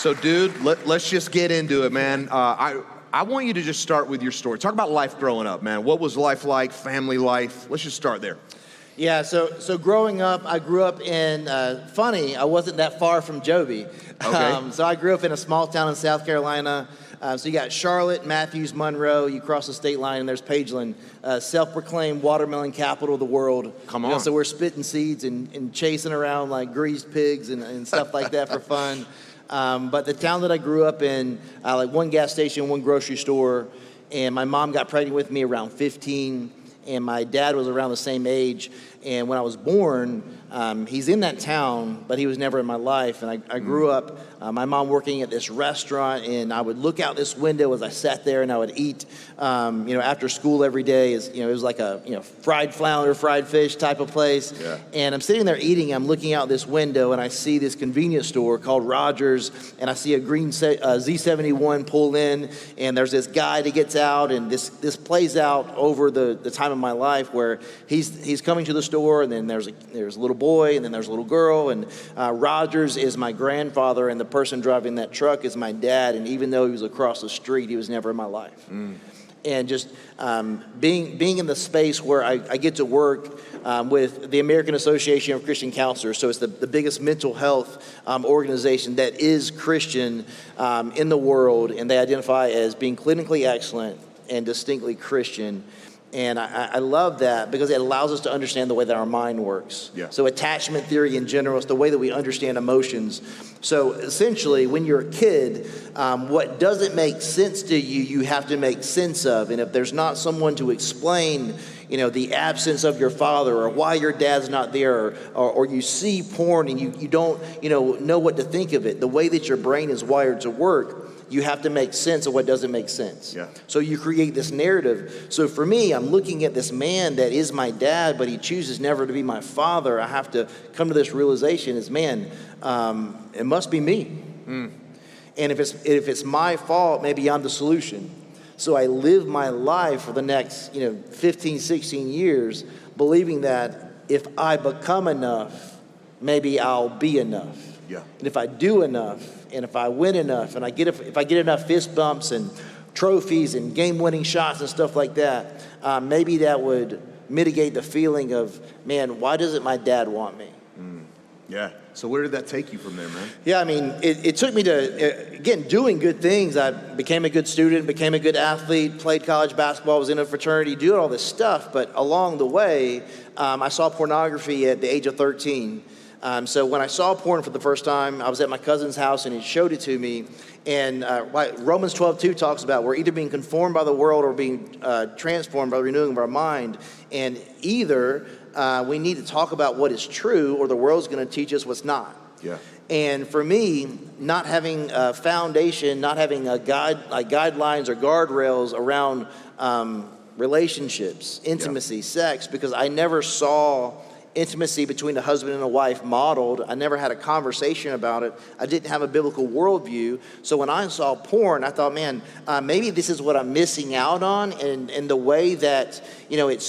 So, dude, let's just get into it, man. I want you to just start with your story. Talk about life growing up, man. What was life like, family life? Let's just start there. Yeah, so growing up, I grew up in, I wasn't that far from Joby. Okay. So I grew up in a small town in South Carolina. So you got Charlotte, Matthews, Monroe, you cross the state line, and there's Pageland, self-proclaimed watermelon capital of the world. Come on. So we're spitting seeds and chasing around like greased pigs and stuff like that for fun. But the town that I grew up in, like one gas station, one grocery store, and my mom got pregnant with me around 15, and my dad was around the same age. And when I was born, he's in that town, but he was never in my life. And I grew up, my mom working at this restaurant, and I would look out this window as I sat there, and I would eat, after school every day. It was like a fried flounder, fried fish type of place. Yeah. And I'm sitting there eating. I'm looking out this window, and I see this convenience store called Rogers, and I see a green Z71 pull in, and there's this guy that gets out, and this plays out over the time of my life where he's coming to the store, and then there's a little boy, and then there's a little girl, and Rogers is my grandfather, and the person driving that truck is my dad. And even though he was across the street, he was never in my life. And just being in the space where I get to work with the American Association of Christian Counselors. So it's the biggest mental health organization that is Christian in the world, and they identify as being clinically excellent and distinctly Christian. And I love that because it allows us to understand the way that our mind works. Yeah. So attachment theory in general is the way that we understand emotions. So essentially, when you're a kid, what doesn't make sense to you, you have to make sense of. And if there's not someone to explain, the absence of your father or why your dad's not there, or you see porn and you don't, know what to think of it, the way that your brain is wired to work, you have to make sense of what doesn't make sense. Yeah. So you create this narrative. So for me, I'm looking at this man that is my dad, but he chooses never to be my father. I have to come to this realization is, it must be me. And if it's my fault, maybe I'm the solution. So I live my life for the next 15, 16 years believing that if I become enough, maybe I'll be enough. Yeah. And if I do enough, and if I win enough, and if I get enough fist bumps and trophies and game-winning shots and stuff like that, maybe that would mitigate the feeling of, man, why doesn't my dad want me? Yeah. So where did that take you from there, man? Yeah, I mean, it took me to, again, doing good things. I became a good student, became a good athlete, played college basketball, was in a fraternity, doing all this stuff. But along the way, I saw pornography at the age of 13. So when I saw porn for the first time, I was at my cousin's house and he showed it to me. And like Romans 12:2 talks about, we're either being conformed by the world or being transformed by the renewing of our mind. And either we need to talk about what is true, or the world's going to teach us what's not. Yeah. And for me, not having a foundation, not having a guidelines or guardrails around relationships, intimacy, sex, because I never saw intimacy between a husband and a wife modeled. I never had a conversation about it. I didn't have a biblical worldview. So when I saw porn, I thought, man, maybe this is what I'm missing out on. And the way that, it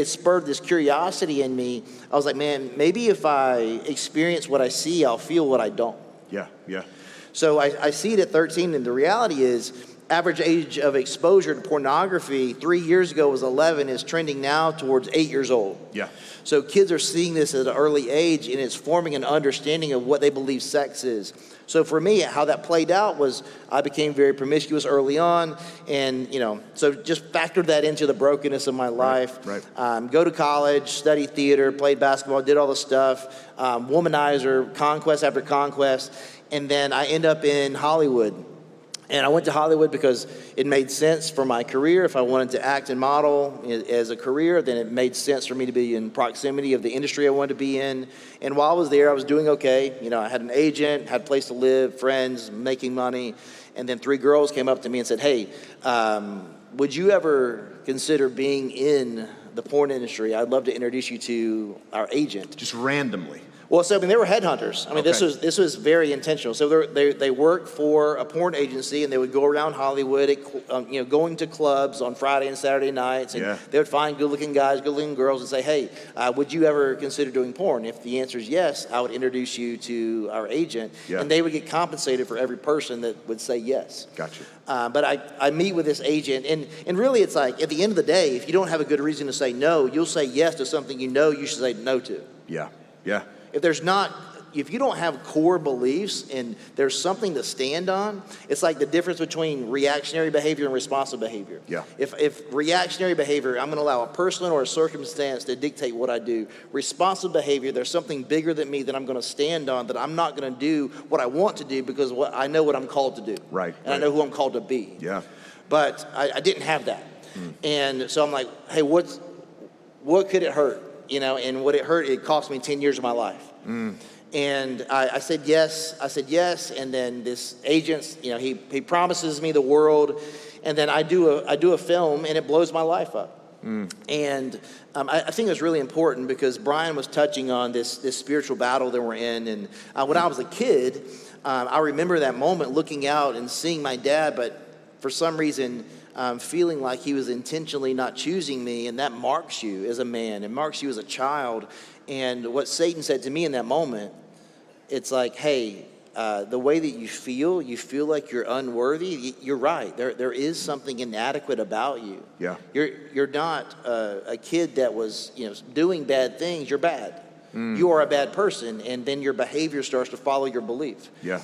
spurred this curiosity in me, I was like, man, maybe if I experience what I see, I'll feel what I don't. Yeah, yeah. So I see it at 13, and the reality is, average age of exposure to pornography 3 years ago was 11, is trending now towards 8 years old. Yeah. So kids are seeing this at an early age, and it's forming an understanding of what they believe sex is. So for me, how that played out was I became very promiscuous early on, and so just factor that into the brokenness of my life. Right. Go to college, study theater, played basketball, did all the stuff, womanizer, conquest after conquest, and then I end up in Hollywood. And I went to Hollywood because it made sense for my career. If I wanted to act and model as a career, then it made sense for me to be in proximity of the industry I wanted to be in. And while I was there, I was doing okay. I had an agent, had a place to live, friends, making money. And then 3 girls came up to me and said, hey, would you ever consider being in the porn industry? I'd love to introduce you to our agent. Just randomly. Well, so I mean, they were headhunters. I mean, Okay. this was very intentional. So they worked for a porn agency, and they would go around Hollywood, going to clubs on Friday and Saturday nights, and Yeah. they would find good-looking guys, good-looking girls, and say, "Hey, would you ever consider doing porn?" If the answer is yes, I would introduce you to our agent, Yeah. and they would get compensated for every person that would say yes. Gotcha. But I meet with this agent, and really it's like, at the end of the day, if you don't have a good reason to say no, you'll say yes to something you know you should say no to. Yeah. Yeah. If you don't have core beliefs and there's something to stand on, it's like the difference between reactionary behavior and responsive behavior. Yeah. If reactionary behavior, I'm going to allow a person or a circumstance to dictate what I do. Responsive behavior, there's something bigger than me that I'm going to stand on, that I'm not going to do what I want to do because I know what I'm called to do. Right. And I know who I'm called to be. Yeah. But I didn't have that. And so I'm like, hey, what could it hurt? And what it hurt, it cost me 10 years of my life. And I said yes. And then this agent, he promises me the world. And then I do a film, and it blows my life up. And I think it's really important because Brian was touching on this spiritual battle that we're in. And when I was a kid, I remember that moment looking out and seeing my dad, but for some reason, feeling like he was intentionally not choosing me, and that marks you as a man, it marks you as a child. And what Satan said to me in that moment, it's like, hey, the way that you feel like you're unworthy, you're right. There is something inadequate about you. Yeah. You're not a kid that was doing bad things. You're bad. You are a bad person, and then your behavior starts to follow your belief. Yeah.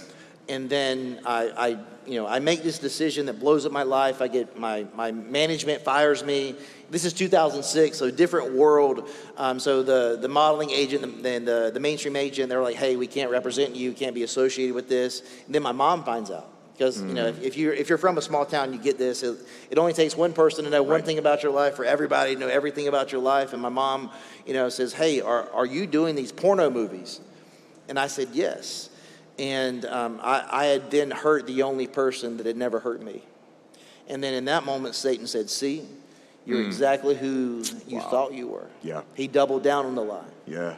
And then I make this decision that blows up my life. I get my management fires me. This is 2006, so different world. So the modeling agent and the mainstream agent, they're like, hey, we can't represent you. You can't be associated with this. And then my mom finds out. Because if you're from a small town, you get this. It only takes one person to know one thing about your life for everybody to know everything about your life. And my mom, says, hey, are you doing these porno movies? And I said, yes. And I had then hurt the only person that had never hurt me. And then in that moment, Satan said, see, you're exactly who you thought you were. Yeah. He doubled down on the lie. Yeah.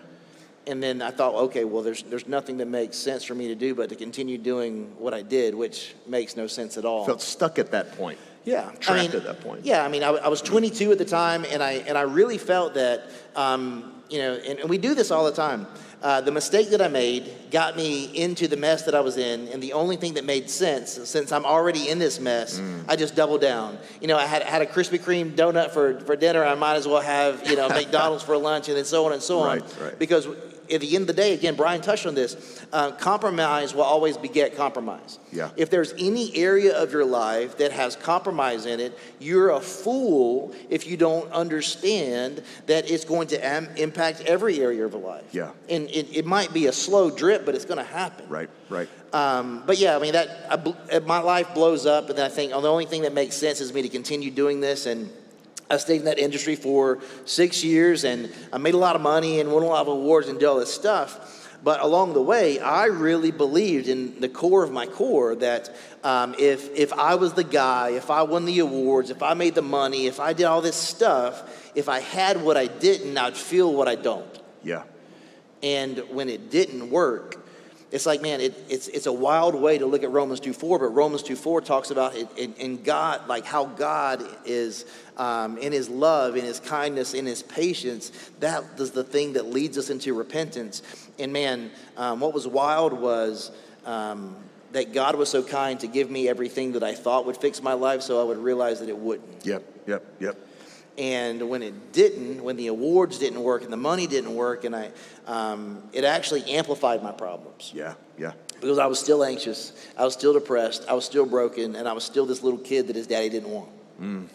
And then I thought, okay, well, there's nothing that makes sense for me to do but to continue doing what I did, which makes no sense at all. Felt stuck at that point. Yeah. Trapped at that point. Yeah, I was 22 at the time, and I really felt that, and we do this all the time. The mistake that I made got me into the mess that I was in, and the only thing that made sense, since I'm already in this mess, I just doubled down. I had a Krispy Kreme donut for dinner. I might as well have McDonald's for lunch, and then so on and so on. Right. Because at the end of the day, again, Brian touched on this, compromise will always beget compromise. Yeah. If there's any area of your life that has compromise in it, you're a fool if you don't understand that it's going to impact every area of your life. Yeah. And it might be a slow drip, but it's going to happen. Right. But yeah, my life blows up, and then I think the only thing that makes sense is me to continue doing this. And I stayed in that industry for 6 years, and I made a lot of money and won a lot of awards and did all this stuff. But along the way, I really believed in the core of my core that if I was the guy, if I won the awards, if I made the money, if I did all this stuff, if I had what I didn't, I'd feel what I don't. Yeah. And when it didn't work, it's like, man, it's a wild way to look at Romans 2:4, but Romans 2:4 talks about it in God, like how God is in his love, in his kindness, in his patience. That is the thing that leads us into repentance. And man, what was wild was that God was so kind to give me everything that I thought would fix my life, so I would realize that it wouldn't. Yep. And when it didn't, when the awards didn't work and the money didn't work, and it actually amplified my problems. Yeah. Because I was still anxious, I was still depressed, I was still broken, and I was still this little kid that his daddy didn't want.